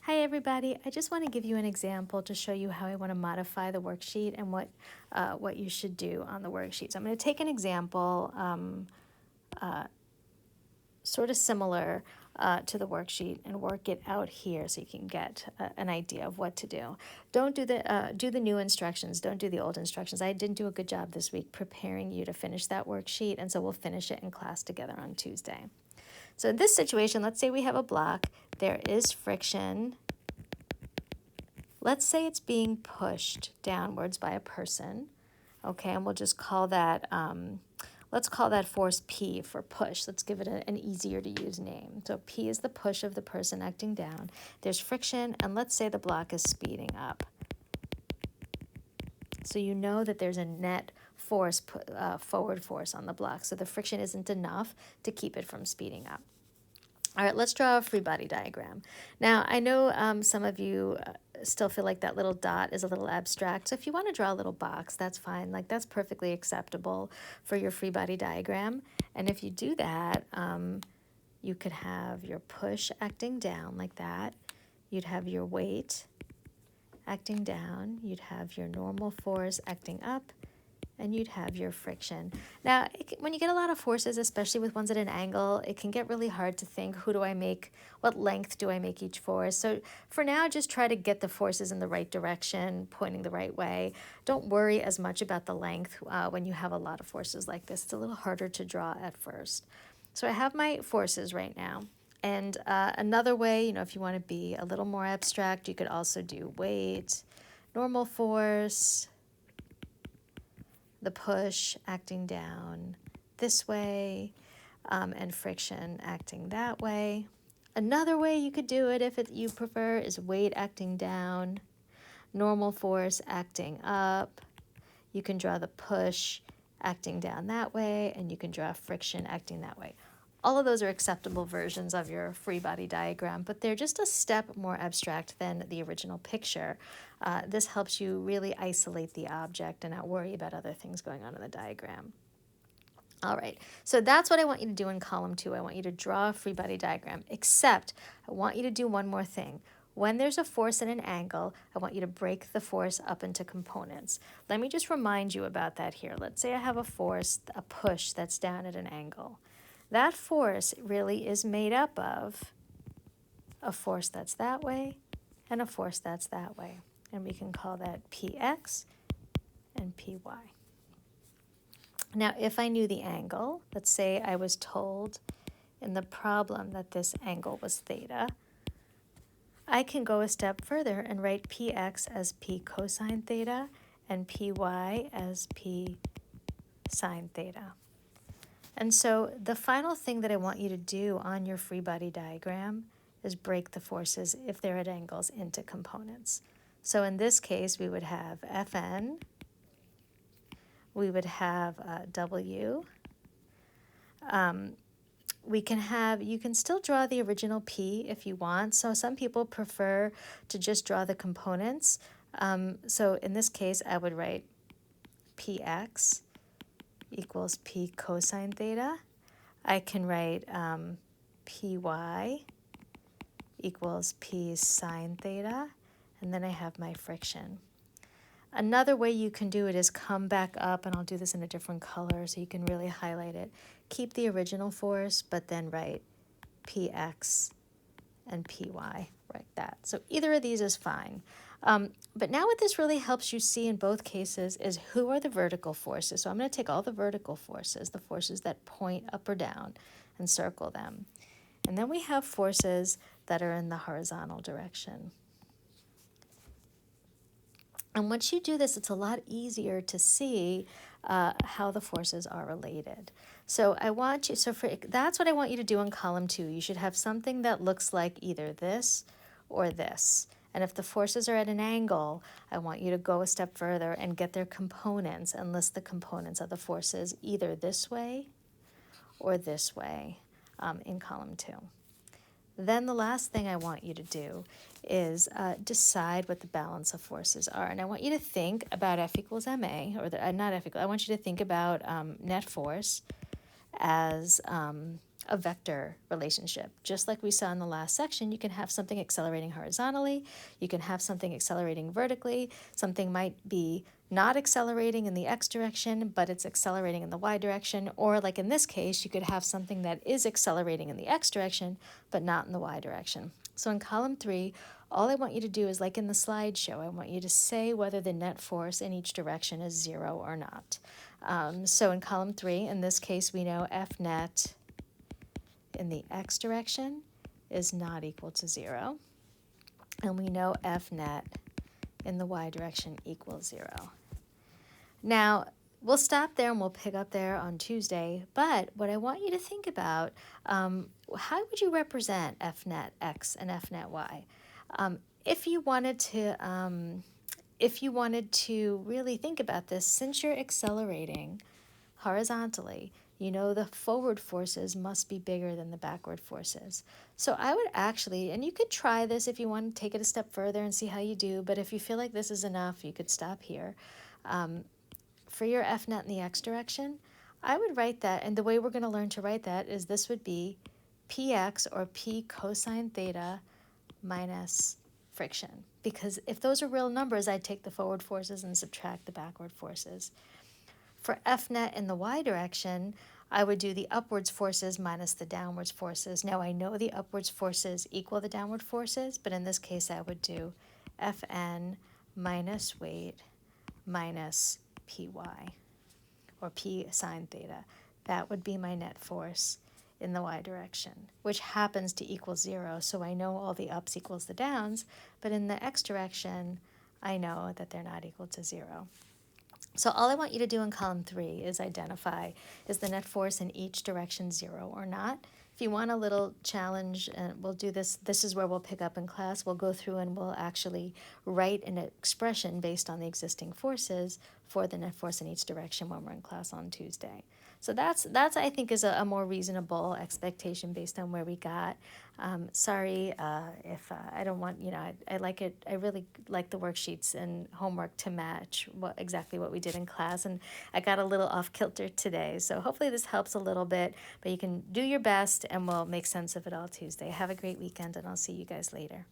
Hi everybody, I just want to give you an example to show you how I want to modify the worksheet and what you should do on the worksheet. So I'm going to take an example sort of similar to the worksheet and work it out here so you can get an idea of what to do. Don't do the new instructions, don't do the old instructions. I didn't do a good job this week preparing you to finish that worksheet, and so we'll finish it in class together on Tuesday. So in this situation, let's say we have a block, there is friction. Let's say it's being pushed downwards by a person, okay, and we'll just call that, let's call that force P for push. Let's give it an easier to use name. So P is the push of the person acting down. There's friction, and let's say the block is speeding up. So you know that there's a net force, forward force on the block, so the friction isn't enough to keep it from speeding up. All right, let's draw a free body diagram. Now, I know some of you still feel like that little dot is a little abstract. So if you want to draw a little box, that's fine. Like, that's perfectly acceptable for your free body diagram. And if you do that, you could have your push acting down like that. You'd have your weight acting down. You'd have your normal force acting up, and you'd have your friction. Now, when you get a lot of forces, especially with ones at an angle, it can get really hard to think, who do I make, what length do I make each force? So for now, just try to get the forces in the right direction, pointing the right way. Don't worry as much about the length when you have a lot of forces like this. It's a little harder to draw at first. So I have my forces right now. And another way, if you want to be a little more abstract, you could also do weight, normal force, the push acting down this way, and friction acting that way. Another way you could do it, if you prefer, is weight acting down, normal force acting up. You can draw the push acting down that way, and you can draw friction acting that way. All of those are acceptable versions of your free body diagram, but they're just a step more abstract than the original picture. This helps you really isolate the object and not worry about other things going on in the diagram. All right, so that's what I want you to do in column 2. I want you to draw a free body diagram, except I want you to do one more thing. When there's a force at an angle, I want you to break the force up into components. Let me just remind you about that here. Let's say I have a force, a push that's down at an angle. That force really is made up of a force that's that way and a force that's that way. And we can call that Px and Py. Now, if I knew the angle, let's say I was told in the problem that this angle was theta, I can go a step further and write Px as P cosine theta and Py as P sine theta. And so the final thing that I want you to do on your free body diagram is break the forces, if they're at angles, into components. So in this case, we would have Fn, we would have W. You can still draw the original P if you want. So some people prefer to just draw the components. So in this case, I would write Px equals P cosine theta. I can write Py equals P sine theta, and then I have my friction. Another way you can do it is come back up, and I'll do this in a different color so you can really highlight it. Keep the original force, but then write Px and Py, like that. So either of these is fine. But now what this really helps you see in both cases is who are the vertical forces. So I'm going to take all the vertical forces, the forces that point up or down, and circle them. And then we have forces that are in the horizontal direction. And once you do this, it's a lot easier to see how the forces are related. So that's what I want you to do in column 2. You should have something that looks like either this or this. And if the forces are at an angle, I want you to go a step further and get their components and list the components of the forces either this way or this way in column 2. Then the last thing I want you to do is decide what the balance of forces are. And I want you to think about F equals ma, or not F equals, I want you to think about net force as a vector relationship. Just like we saw in the last section, you can have something accelerating horizontally, you can have something accelerating vertically, something might be not accelerating in the x direction, but it's accelerating in the y direction, or like in this case, you could have something that is accelerating in the x direction, but not in the y direction. So in column 3, all I want you to do is, like in the slideshow, I want you to say whether the net force in each direction is 0 or not. So in column 3, in this case, we know F net in the x direction is not equal to 0. And we know F net in the y direction equals 0. Now, we'll stop there and we'll pick up there on Tuesday. But what I want you to think about, how would you represent F net x and F net y? If you wanted to really think about this, since you're accelerating horizontally, you know the forward forces must be bigger than the backward forces. So I would actually, and you could try this if you want to take it a step further and see how you do, but if you feel like this is enough, you could stop here. For your F net in the x direction, I would write that, and the way we're going to learn to write that is this would be px, or p cosine theta, minus friction. Because if those are real numbers, I'd take the forward forces and subtract the backward forces. For F net in the y direction, I would do the upwards forces minus the downwards forces. Now I know the upwards forces equal the downward forces, but in this case I would do Fn minus weight minus Py, or P sine theta. That would be my net force in the y direction, which happens to equal 0, so I know all the ups equals the downs, but in the x direction, I know that they're not equal to 0. So all I want you to do in column 3 is identify, is the net force in each direction 0 or not? If you want a little challenge, and we'll do this, this is where we'll pick up in class, we'll go through and we'll actually write an expression based on the existing forces for the net force in each direction when we're in class on Tuesday. So that's I think is a more reasonable expectation based on where we got. Sorry if I don't want, I like it. I really like the worksheets and homework to match exactly what we did in class, and I got a little off kilter today. So hopefully this helps a little bit, but you can do your best and we'll make sense of it all Tuesday. Have a great weekend, and I'll see you guys later.